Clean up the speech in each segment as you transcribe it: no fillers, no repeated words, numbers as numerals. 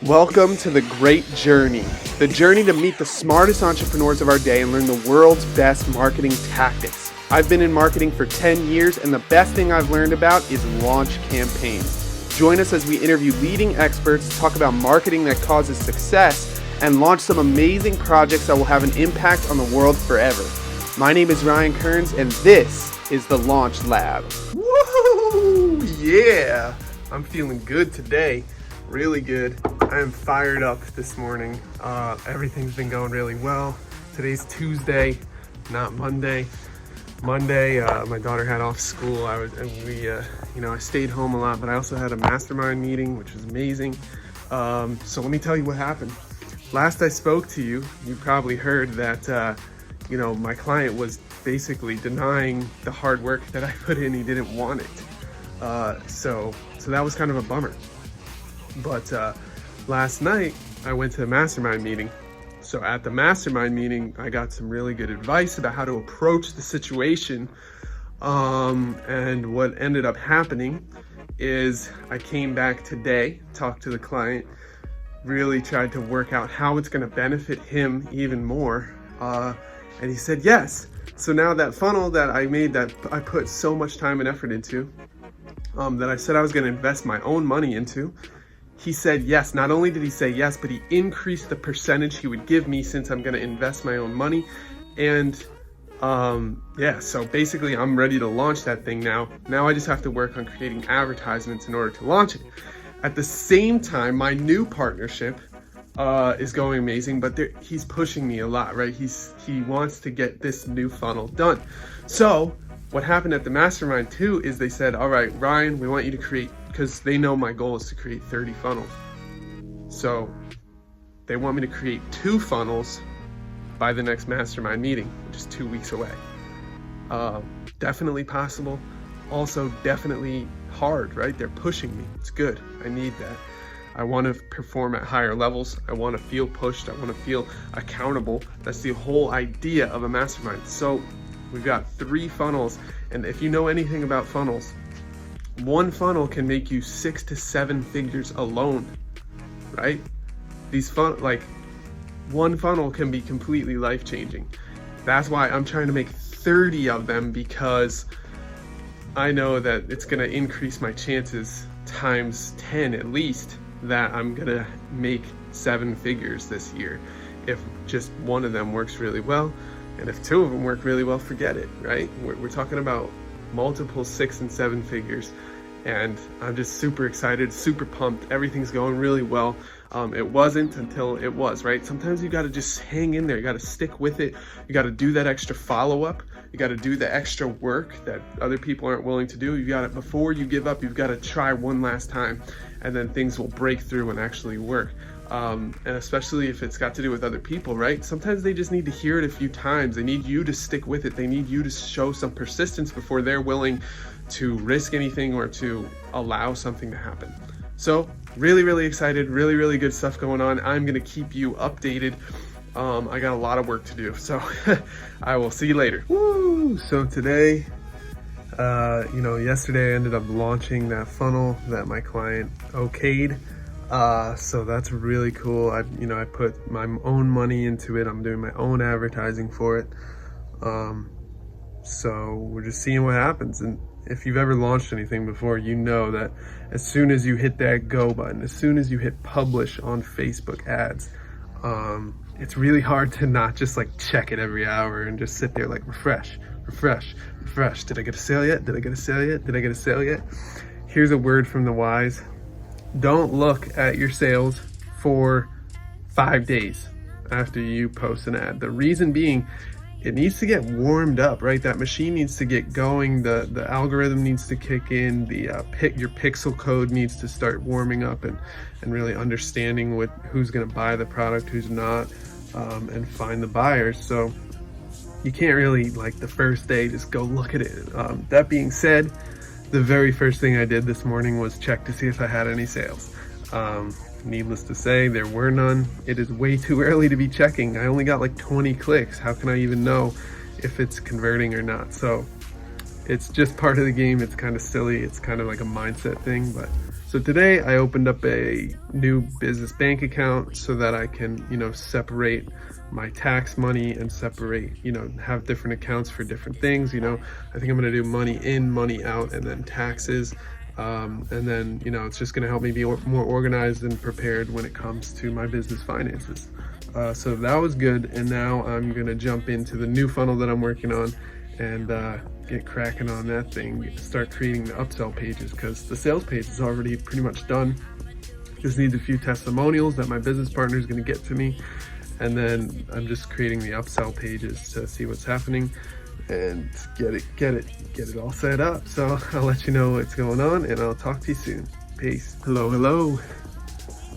Welcome to the Great Journey, the journey to meet the smartest entrepreneurs of our day and learn the world's best marketing tactics. I've been in marketing for 10 years, and the best thing I've learned about is launch campaigns. Join us as we interview leading experts, talk about marketing that causes success, and launch some amazing projects that will have an impact on the world forever. My name is Ryan Kearns, and this is the Launch Lab. Woo! Yeah! I'm feeling good today. Really good. I am fired up this morning. Everything's been going really well. Today's Tuesday, not Monday. Monday, my daughter had off school. I stayed home a lot, but I also had a mastermind meeting, which was amazing. So let me tell you what happened. Last I spoke to you, you probably heard that, my client was basically denying the hard work that I put in. He didn't want it. So that was kind of a bummer. But last night I went to the mastermind meeting. So at the mastermind meeting, I got some really good advice about how to approach the situation. And what ended up happening is I came back today, talked to the client, really tried to work out how it's going to benefit him even more. And he said yes. So now that funnel that I made, that I put so much time and effort into, that I said I was going to invest my own money into, he said yes. Not only did he say yes, but he increased the percentage he would give me since I'm going to invest my own money. And so basically I'm ready to launch that thing now. Now I just have to work on creating advertisements in order to launch it. At the same time, my new partnership is going amazing, but he's pushing me a lot, right? He wants to get this new funnel done. So what happened at the mastermind too is they said, all right, Ryan, we want you to create, because they know my goal is to create 30 funnels. So they want me to create 2 funnels by the next mastermind meeting, which is 2 weeks away. Definitely possible. Also definitely hard, right? They're pushing me. It's good. I need that. I want to perform at higher levels. I want to feel pushed. I want to feel accountable. That's the whole idea of a mastermind. So we've got 3 funnels. And if you know anything about funnels, one funnel can make you 6 to 7 figures alone, right? One funnel can be completely life-changing. That's why I'm trying to make 30 of them, because I know that it's going to increase my chances times 10 at least that I'm going to make 7 figures this year. If just one of them works really well, and if 2 of them work really well, forget it, right? We're talking about multiple 6 and 7 figures. And I'm just super excited, super pumped. Everything's going really well. It wasn't until it was, right? Sometimes you got to just hang in there. You got to stick with it. You got to do that extra follow-up. You got to do the extra work that other people aren't willing to do. You got to, before you give up, you've got to try one last time, and then things will break through and actually work. And especially if it's got to do with other people, right? Sometimes they just need to hear it a few times. They need you to stick with it. They need you to show some persistence before they're willing to risk anything or to allow something to happen. So really, really excited, really, really good stuff going on. I'm going to keep you updated. I got a lot of work to do, so I will see you later. Woo! So today, yesterday I ended up launching that funnel that my client okayed. So that's really cool. I put my own money into it. I'm doing my own advertising for it. So we're just seeing what happens. And if you've ever launched anything before, you know that as soon as you hit that go button, as soon as you hit publish on Facebook ads, it's really hard to not just check it every hour and just sit there refresh. Did I get a sale yet? Did I get a sale yet? Did I get a sale yet? Here's a word from the wise. Don't look at your sales for 5 days after you post an ad. The reason being, it needs to get warmed up, right? That machine needs to get going. The algorithm needs to kick in. Your pixel code needs to start warming up and really understanding who's going to buy the product, who's not, and find the buyers. So you can't really the first day just go look at it. That being said, the very first thing I did this morning was check to see if I had any sales. Needless to say, there were none. It is way too early to be checking. I only got 20 clicks. How can I even know if it's converting or not? So it's just part of the game. It's kind of silly. It's kind of like a mindset thing, but So today I opened up a new business bank account so that I can, separate my tax money and separate, have different accounts for different things. I think I'm gonna do money in, money out, and then taxes. And then, it's just gonna help me be more organized and prepared when it comes to my business finances. So that was good. And now I'm gonna jump into the new funnel that I'm working on and get cracking on that thing, start creating the upsell pages, because the sales page is already pretty much done. Just needs a few testimonials that my business partner is going to get to me, and then I'm just creating the upsell pages to see what's happening and get it all set up. So I'll let you know what's going on, and I'll talk to you soon. Peace. Hello.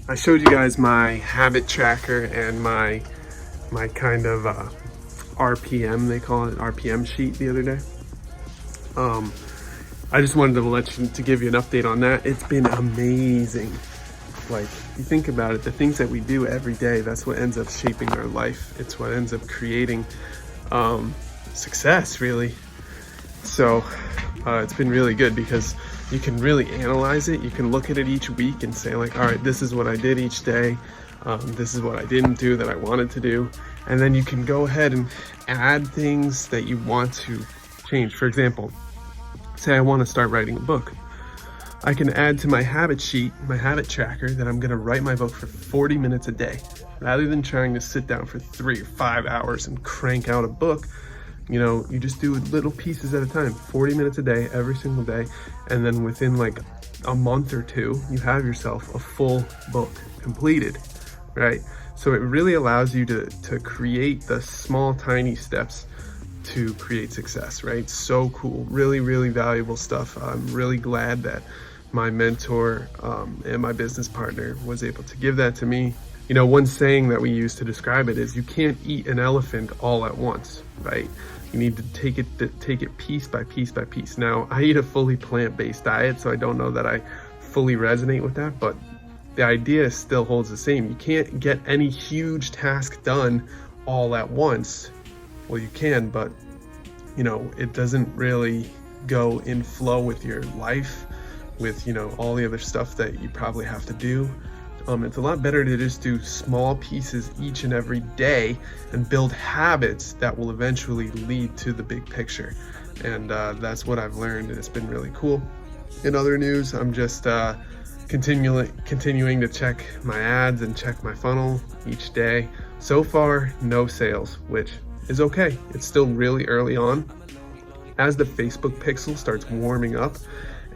I showed you guys my habit tracker and my kind of RPM, they call it RPM sheet, the other day. I just wanted to give you an update on that. It's been amazing. Like, you think about it, the things that we do every day, that's what ends up shaping our life. It's what ends up creating success, really. So it's been really good because you can really analyze it. You can look at it each week and say, like, all right, this is what I did each day. This is what I didn't do that I wanted to do. And then you can go ahead and add things that you want to change. For example, say I want to start writing a book. I can add to my habit sheet, my habit tracker, that I'm going to write my book for 40 minutes a day. Rather than trying to sit down for 3 or 5 hours and crank out a book, you just do little pieces at a time, 40 minutes a day, every single day. And then within like a month or two, you have yourself a full book completed, right? So it really allows you to create the small, tiny steps to create success, right? So cool, really, really valuable stuff. I'm really glad that my mentor and my business partner was able to give that to me. One saying that we use to describe it is, you can't eat an elephant all at once, right? You need to take it piece by piece by piece. Now, I eat a fully plant-based diet, so I don't know that I fully resonate with that, but the idea still holds the same. You can't get any huge task done all at once. Well, you can, but it doesn't really go in flow with your life, with all the other stuff that you probably have to do. It's a lot better to just do small pieces each and every day and build habits that will eventually lead to the big picture. And that's what I've learned, and it's been really cool. In other news, I'm just continuing to check my ads and check my funnel each day. So far, no sales, which is okay. It's still really early on. As the Facebook pixel starts warming up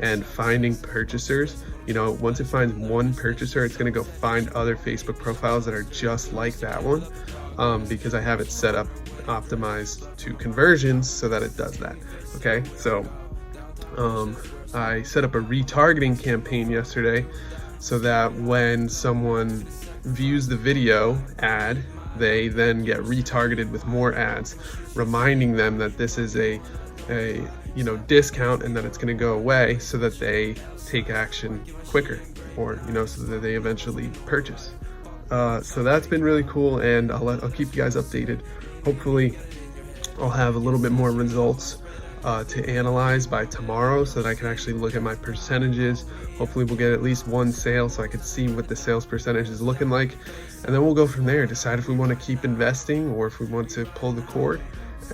and finding purchasers, once it finds one purchaser, it's going to go find other Facebook profiles that are just like that one, because I have it set up, optimized to conversions so that it does that. Okay, so I set up a retargeting campaign yesterday so that when someone views the video ad, they then get retargeted with more ads, reminding them that this is a discount and that it's going to go away, so that they take action quicker, or so that they eventually purchase. So that's been really cool, and I'll keep you guys updated. Hopefully I'll have a little bit more results to analyze by tomorrow, so that I can actually look at my percentages. Hopefully we'll get at least one sale so I can see what the sales percentage is looking like, and then we'll go from there, decide if we want to keep investing or if we want to pull the cord.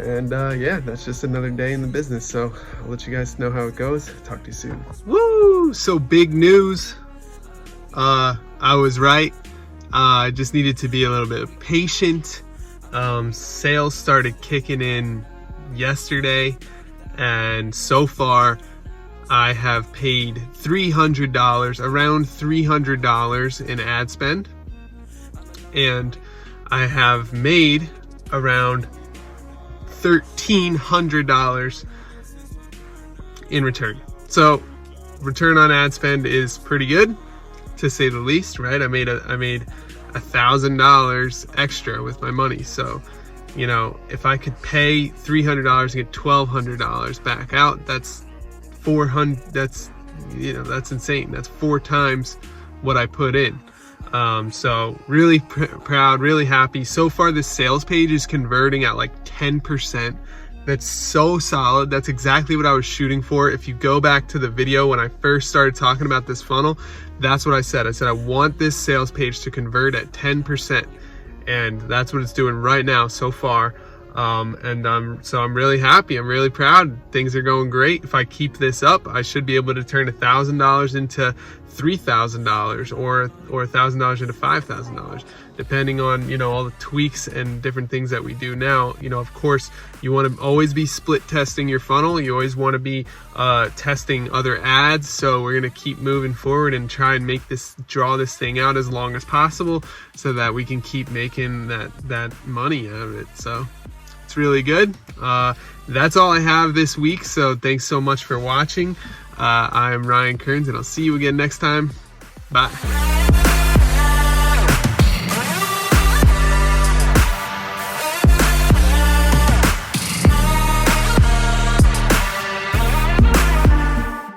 And yeah, that's just another day in the business. So I'll let you guys know how it goes. Talk to you soon. Woo! So big news. I was right. I just needed to be a little bit patient. Sales started kicking in yesterday, and so far I have paid $300, around $300 in ad spend, and I have made around $1,300 in return. So return on ad spend is pretty good, to say the least, right? I made $1,000 extra with my money. So, if I could pay $300 and get $1,200 back out, that's 400. That's insane. That's 4 times what I put in. So really proud, really happy. So far, this sales page is converting at like 10%. That's so solid. That's exactly what I was shooting for. If you go back to the video when I first started talking about this funnel, that's what I said. I said I want this sales page to convert at 10%, and that's what it's doing right now so far. So I'm really happy. I'm really proud. Things are going great. If I keep this up, I should be able to turn $1,000 into $3,000 or $1,000 into $5,000, depending on, you know, all the tweaks and different things that we do now. You know, of course, you want to always be split testing your funnel. You always want to be testing other ads. So we're going to keep moving forward and try and draw this thing out as long as possible so that we can keep making that money out of it. So it's really good. That's all I have this week. So thanks so much for watching. I'm Ryan Kearns, and I'll see you again next time. Bye.